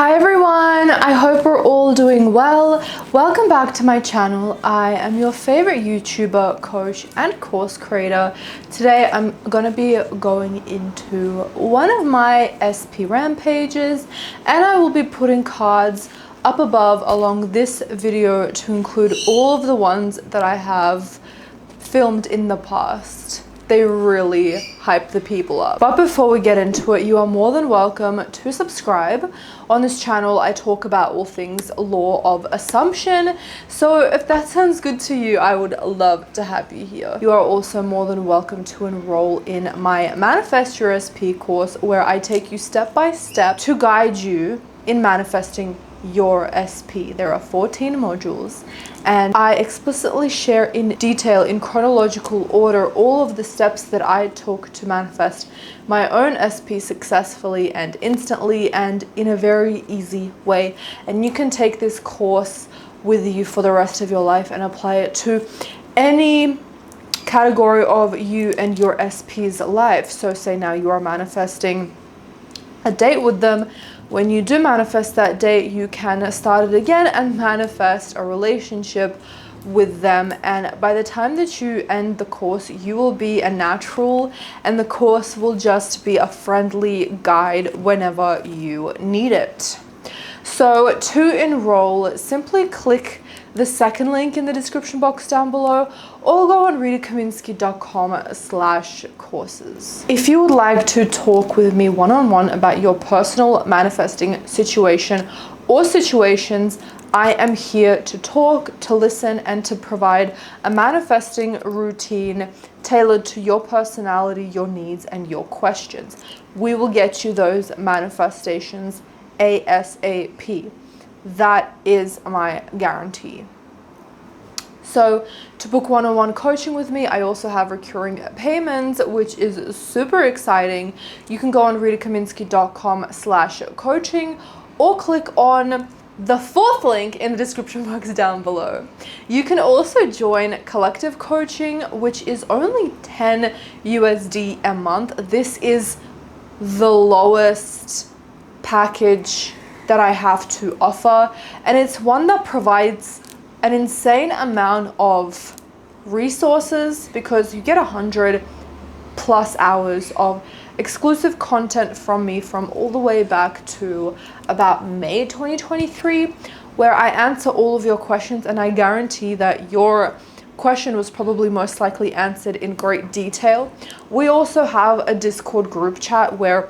Hi everyone, I hope we're all doing well. Welcome back to my channel. I am your favorite YouTuber, coach, and course creator. Today I'm gonna be going into one of my SP rampages, and I will be putting cards up above along this video to include all of the ones that I have filmed in the past. They really hype the people up. But before we get into it, you are more than welcome to subscribe. On this channel, I talk about all things law of assumption. So if that sounds good to you, I would love to have you here. You are also more than welcome to enroll in my Manifest Your SP course, where I take you step by step to guide you in manifesting your SP. There are 14 modules, and I explicitly share in detail, in chronological order, all of the steps that I took to manifest my own SP successfully and instantly and in a very easy way. And you can take this course with you for the rest of your life and apply it to any category of you and your SP's life. So say now you are manifesting a date with them. When you do manifest that date, you can start it again and manifest a relationship with them. And by the time that you end the course, you will be a natural, and the course will just be a friendly guide whenever you need it. So to enroll, simply click the second link in the description box down below, or go on ritakaminski.com/courses. If you would like to talk with me one-on-one about your personal manifesting situation or situations, I am here to talk, to listen, and to provide a manifesting routine tailored to your personality, your needs, and your questions. We will get you those manifestations ASAP. That is my guarantee. So to book one-on-one coaching with me, I also have recurring payments, which is super exciting. You can go on ritakaminski.com/coaching or click on the fourth link in the description box down below. You can also join collective coaching, which is only 10 USD a month. This is the lowest package that I have to offer, and it's one that provides an insane amount of resources, because you get 100+ hours of exclusive content from me from all the way back to about May 2023, where I answer all of your questions, and I guarantee that your question was probably most likely answered in great detail. We also have a Discord group chat where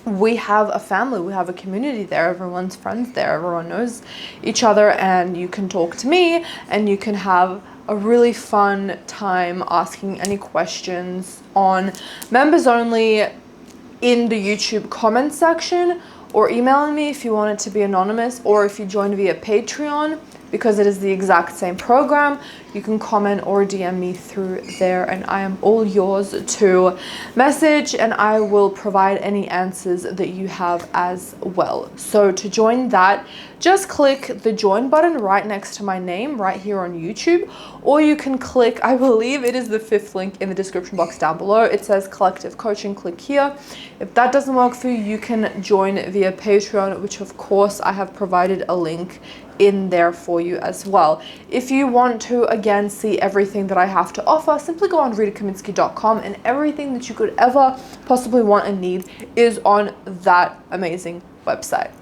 we have a family, we have a community there, everyone's friends there, everyone knows each other, and you can talk to me and you can have a really fun time asking any questions on members only in the YouTube comment section, or emailing me if you want it to be anonymous, or if you join via Patreon, because it is the exact same program, you can comment or DM me through there, and I am all yours to message, and I will provide any answers that you have as well. So to join that, just click the join button right next to my name right here on YouTube, or you can click, I believe it is the fifth link in the description box down below. It says collective coaching, click here. If that doesn't work for you, you can join via Patreon, which of course I have provided a link in there for you as well. If you want to again see everything that I have to offer, simply go on ritakaminski.com, and everything that you could ever possibly want and need is on that amazing website.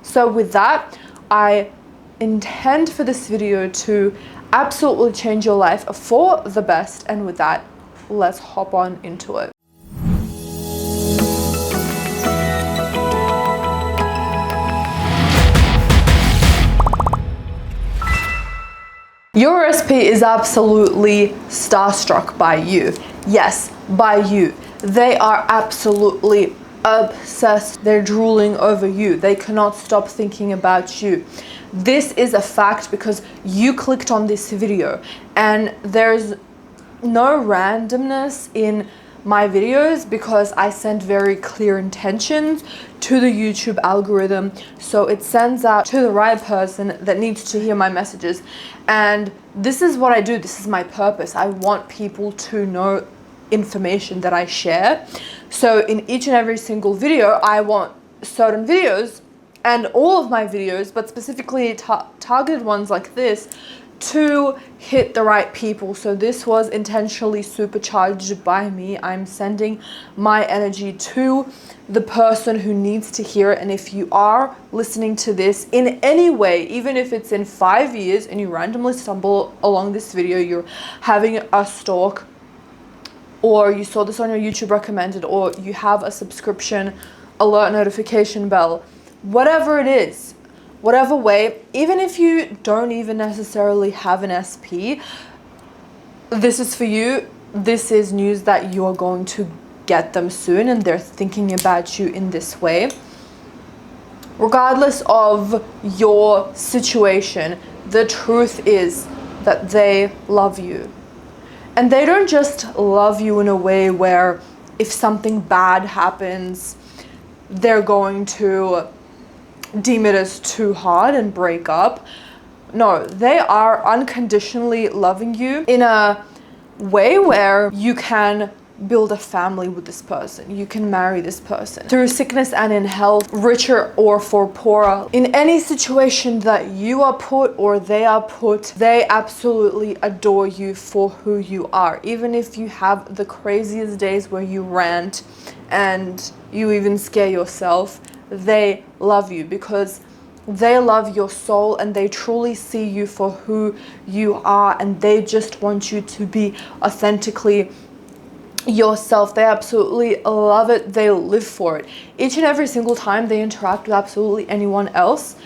So with that, I intend for this video to absolutely change your life for the best, and with that, let's hop on into it. Your SP is absolutely starstruck by you. Yes, by you. They are absolutely obsessed. They're drooling over you. They cannot stop thinking about you. This is a fact because you clicked on this video, and there's no randomness in my videos, because I send very clear intentions to the YouTube algorithm, so it sends out to the right person that needs to hear my messages. And this is what I do. This is my purpose. I want people to know information that I share. So in each and every single video, I want certain videos and all of my videos, but specifically targeted ones like this, to hit the right people. So this was intentionally supercharged by me. I'm sending my energy to the person who needs to hear it. And if you are listening to this in any way, even if it's in 5 years and you randomly stumble along this video, you're having a stalk, or you saw this on your YouTube recommended, or you have a subscription alert notification bell, whatever it is, whatever way, even if you don't even necessarily have an SP, this is for you. This is news that you're going to get them soon, and they're thinking about you in this way. Regardless of your situation, the truth is that they love you. And they don't just love you in a way where if something bad happens, they're going to deem it as too hard and break up. No, they are unconditionally loving you in a way where you can build a family with this person. You can marry this person through sickness and in health, richer or for poorer. In any situation that you are put or they are put, they absolutely adore you for who you are. Even if you have the craziest days where you rant and you even scare yourself, they love you because they love your soul and they truly see you for who you are, and they just want you to be authentically yourself. They absolutely love it. They live for it. Each and every single time they interact with absolutely anyone else,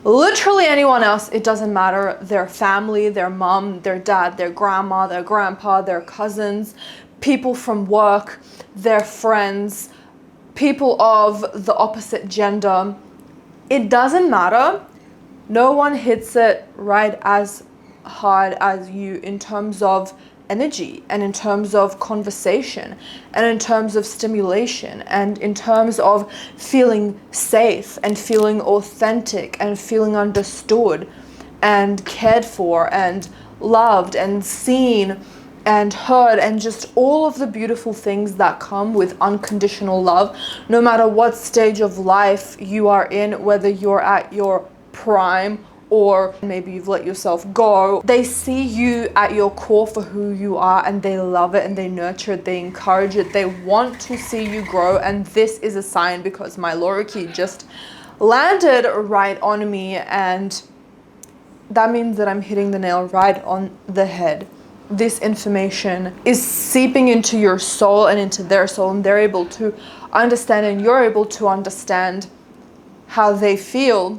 literally anyone else, it doesn't matter, their family, their mom, their dad, their grandma, their grandpa, their cousins, people from work, their friends, people of the opposite gender, it doesn't matter. No one hits it right as hard as you in terms of energy and in terms of conversation and in terms of stimulation and in terms of feeling safe and feeling authentic and feeling understood and cared for and loved and seen and heard, and just all of the beautiful things that come with unconditional love, no matter what stage of life you are in, whether you're at your prime or maybe you've let yourself go. They see you at your core for who you are, and they love it and they nurture it, they encourage it, they want to see you grow. And this is a sign, because my lorikeet just landed right on me, and that means that I'm hitting the nail right on the head. This information is seeping into your soul and into their soul, and they're able to understand, and you're able to understand how they feel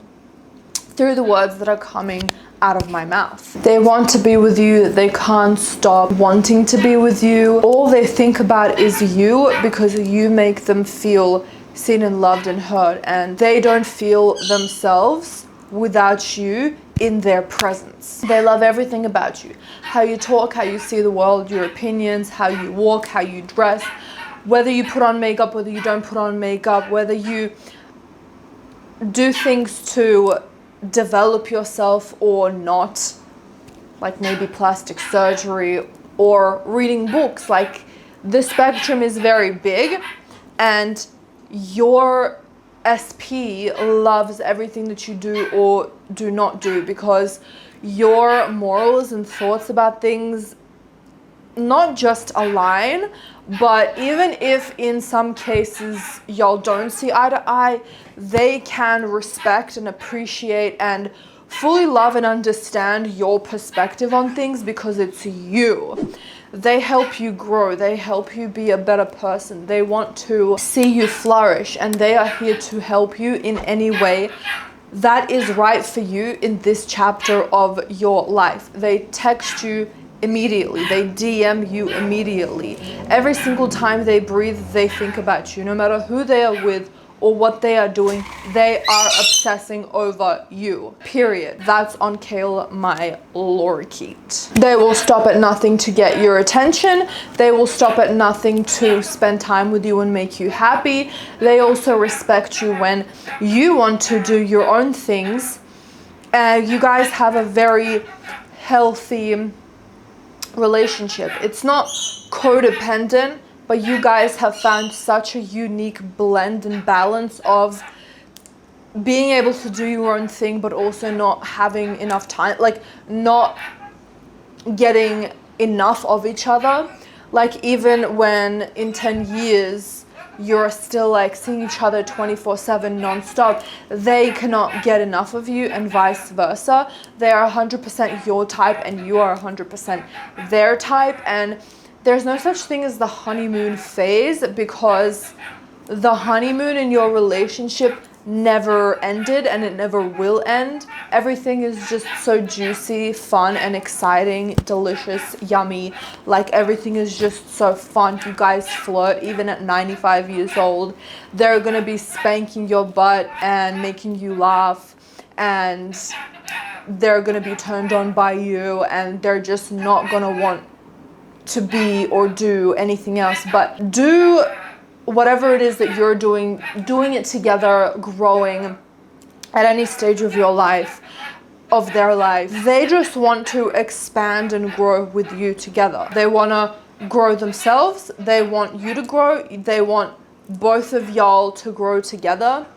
through the words that are coming out of my mouth. They want to be with you. They can't stop wanting to be with you. All they think about is you, because you make them feel seen and loved and heard, and they don't feel themselves without you in their presence. They love everything about you. How you talk, how you see the world, your opinions, how you walk, how you dress, whether you put on makeup, whether you don't put on makeup, whether you do things to develop yourself or not, like maybe plastic surgery or reading books. Like, the spectrum is very big, and your SP loves everything that you do or do not do, because your morals and thoughts about things not just align, but even if in some cases y'all don't see eye to eye, they can respect and appreciate and fully love and understand your perspective on things, because it's you. They help you grow. They help you be a better person. They want to see you flourish, and they are here to help you in any way that is right for you in this chapter of your life. They text you immediately. They DM you immediately. Every single time they breathe, they think about you. No matter who they are with or what they are doing, they are obsessing over you, period. That's on Kale, my lorikeet. They will stop at nothing to get your attention. They will stop at nothing to spend time with you and make you happy. They also respect you when you want to do your own things. You guys have a very healthy relationship. It's not codependent, but you guys have found such a unique blend and balance of being able to do your own thing, but also not having enough time, like not getting enough of each other. Like even when in 10 years you're still like seeing each other 24/7 non-stop, they cannot get enough of you, and vice versa. They are 100% your type and you are 100% their type. And there's no such thing as the honeymoon phase, because the honeymoon in your relationship never ended and it never will end. Everything is just so juicy, fun and exciting, delicious, yummy. Like everything is just so fun. You guys flirt even at 95 years old. They're gonna be spanking your butt and making you laugh, and they're gonna be turned on by you, and they're just not gonna want to be or do anything else but do whatever it is that you're doing it together, growing at any stage of your life, of their life. They just want to expand and grow with you together. They want to grow themselves. They want you to grow. They want both of y'all to grow together,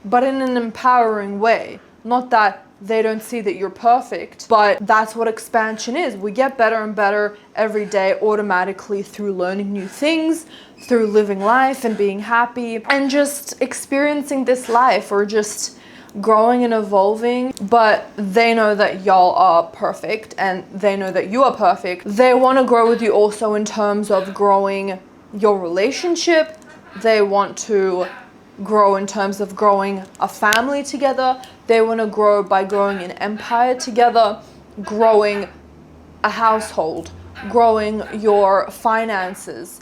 but in an empowering way. Not that they don't see that you're perfect, but that's what expansion is. We get better and better every day automatically through learning new things, through living life and being happy and just experiencing this life, or just growing and evolving. But they know that y'all are perfect and they know that you are perfect. They want to grow with you also in terms of growing your relationship. They want to grow in terms of growing a family together. They want to grow by growing an empire together, growing a household, growing your finances,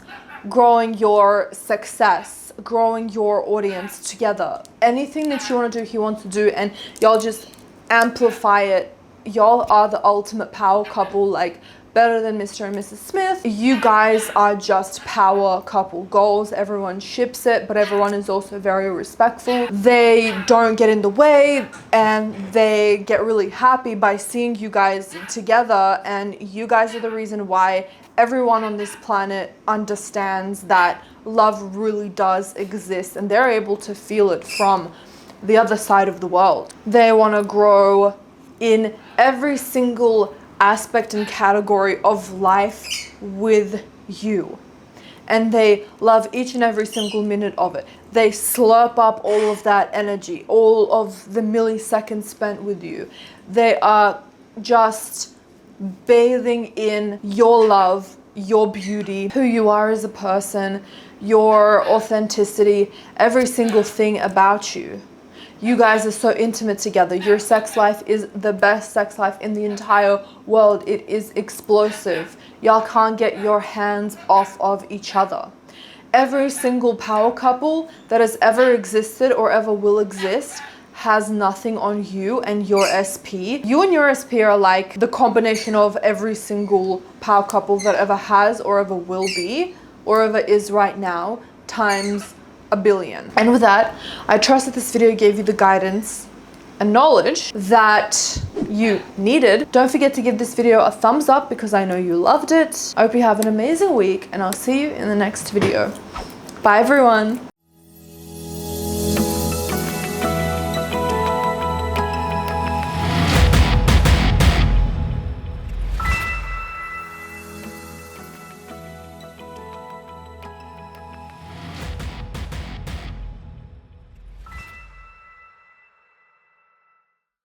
growing your success, growing your audience together. Anything that you want to do, he wants to do, and y'all just amplify it. Y'all are the ultimate power couple, like better than Mr. and Mrs. Smith. You guys are just power couple goals. Everyone ships it, but everyone is also very respectful. They don't get in the way, and they get really happy by seeing you guys together. And you guys are the reason why everyone on this planet understands that love really does exist, and they're able to feel it from the other side of the world. They want to grow in every single aspect and category of life with you, and they love each and every single minute of it. They slurp up all of that energy, all of the milliseconds spent with you. They are just bathing in your love, your beauty, who you are as a person, your authenticity, every single thing about you. You guys are so intimate together. Your sex life is the best sex life in the entire world. It is explosive. Y'all can't get your hands off of each other. Every single power couple that has ever existed or ever will exist has nothing on you and your SP. You and your SP are like the combination of every single power couple that ever has or ever will be or ever is right now times a billion. And with that, I trust that this video gave you the guidance and knowledge that you needed. Don't forget to give this video a thumbs up because I know you loved it. I hope you have an amazing week, and I'll see you in the next video. Bye everyone.